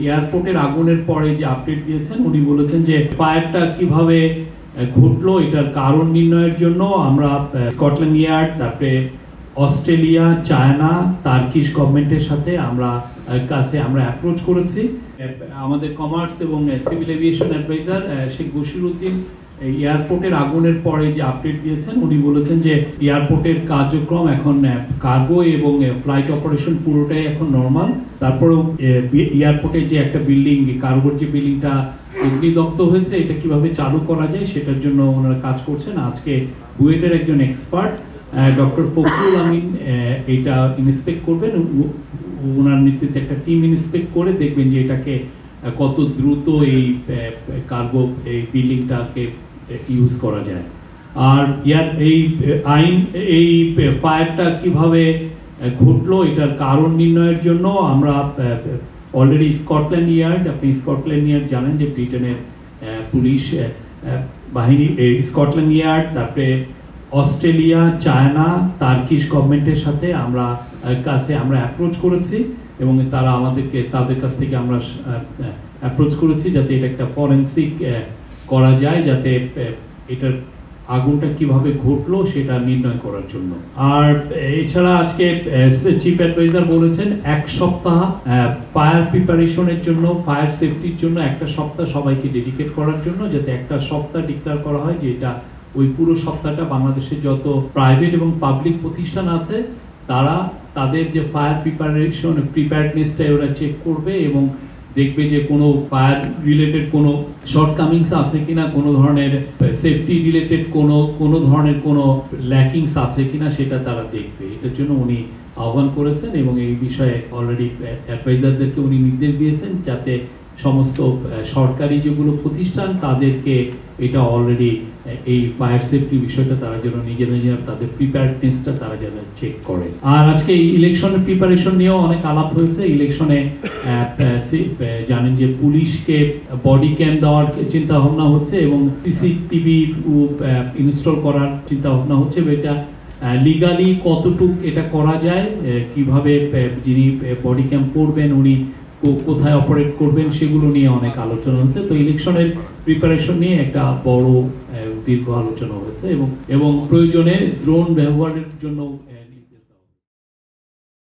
এয়ারপোর্টের আগুনের পরে যে আপডেট দিয়েছেন উনি বলেছেন যে ফায়ারটা কিভাবে ঘটলো এটার কারণ নির্ণয়ের জন্য আমরা স্কটল্যান্ড ইয়ার্ড, তারপরে অস্ট্রেলিয়া, চায়না, টার্কিশ গভর্নমেন্টের সাথে আমরা অ্যাপ্রোচ করেছি। আমাদের কমার্স এবং civil aviation adviser Sheikh Bashiruddin এয়ারপোর্টের আগুনের পরে যে আপডেট দিয়েছেন উনি বলেছেন যে এয়ারপোর্টের কার্যক্রম এখন কার্গো এবং ফ্লাইট অপারেশন পুরোটাই এখন নর্মাল। তারপরেও এয়ারপোর্টের যে একটা বিল্ডিং, কার্গোর যে বিল্ডিংটা অগ্নিদগ্ধ হয়েছে, এটা কিভাবে চালু করা যায় সেটার জন্য ওনারা কাজ করছেন। আজকে বুয়েটের একজন এক্সপার্ট ডক্টর ফখরুল আমিন এটা ইন্সপেক্ট করবেন। ওনার নেতৃত্বে একটা টিম ইন্সপেক্ট করে দেখবেন যে এটাকে কত দ্রুত এই কার্গো এই বিল্ডিংটাকে ইউজ করা যায়। আর এই ফায়ারটা কিভাবে ঘটলো এটার কারণ নির্ণয়ের জন্য আমরা অলরেডি স্কটল্যান্ড ইয়ার্ড, আপনি স্কটল্যান্ড ইয়ার্ড জানেন যে ব্রিটেনের পুলিশ বাহিনী, স্কটল্যান্ড ইয়ার্ড, তারপরে অস্ট্রেলিয়া, চায়না, টার্কিশ গভর্নমেন্টের সাথে আমরা অ্যাপ্রোচ করেছি এবং তাদের কাছ থেকে আমরা অ্যাপ্রোচ করেছি যাতে এটা একটা ফরেনসিক করা যায়, যাতে এটার আগুনটা কিভাবে ঘটলো সেটা নির্ণয় করার জন্য। আর এছাড়া আজকে চিফ অ্যাডভাইজার বলেছেন 1 সপ্তাহ ফায়ার প্রিপারেশনের জন্য, ফায়ার সেফটির জন্য 1 সপ্তাহ সবাইকে ডেডিকেট করার জন্য, যাতে 1 সপ্তাহ ডিক্লেয়ার করা হয় যে এটা ওই পুরো সপ্তাহটা বাংলাদেশের যত প্রাইভেট এবং পাবলিক প্রতিষ্ঠান আছে তারা তাদের যে ফায়ার প্রিপারেডনেসটা ওরা চেক করবে এবং দেখবে যে কোনো ফায়ার রিলেটেড কোনো শর্টকামিংস আছে কিনা, কোনো ধরনের সেফটি রিলেটেড কোনো ধরনের কোনো ল্যাকিংস আছে কিনা সেটা তারা দেখবে। এটার জন্য উনি আহ্বান করেছেন এবং এই বিষয়ে অলরেডি অ্যাডভাইজারদেরকে উনি নির্দেশ দিয়েছেন যাতে সমস্ত সরকারি যেগুলো প্রতিষ্ঠান তাদেরকে এটা অলরেডি এই ফায়ার সেফটি বিষয়টা তারা যেন নিজেরা তাদের প্রিপেয়ারনেসটা তারা যেন চেক করে। আর আজকে ইলেকশনের প্রিপারেশন নিয়েও অনেক আলাপ হয়েছে। ইলেকশনে জানেন যে পুলিশকে বডি ক্যাম দেওয়ার চিন্তা ভাবনা হচ্ছে এবং সিসিটিভি ইনস্টল করার চিন্তা ভাবনা হচ্ছে। এটা লিগালি কতটুক এটা করা যায়, কিভাবে যিনি বডি ক্যাম করবেন উনি কোথায় অপারেট করবেন সেগুলো নিয়ে অনেক আলোচনা হচ্ছে। তো ইলেকশনের প্রিপারেশন নিয়ে একটা বড় দীর্ঘ আলোচনা হয়েছে এবং প্রয়োজনে ড্রোন ব্যবহারের জন্য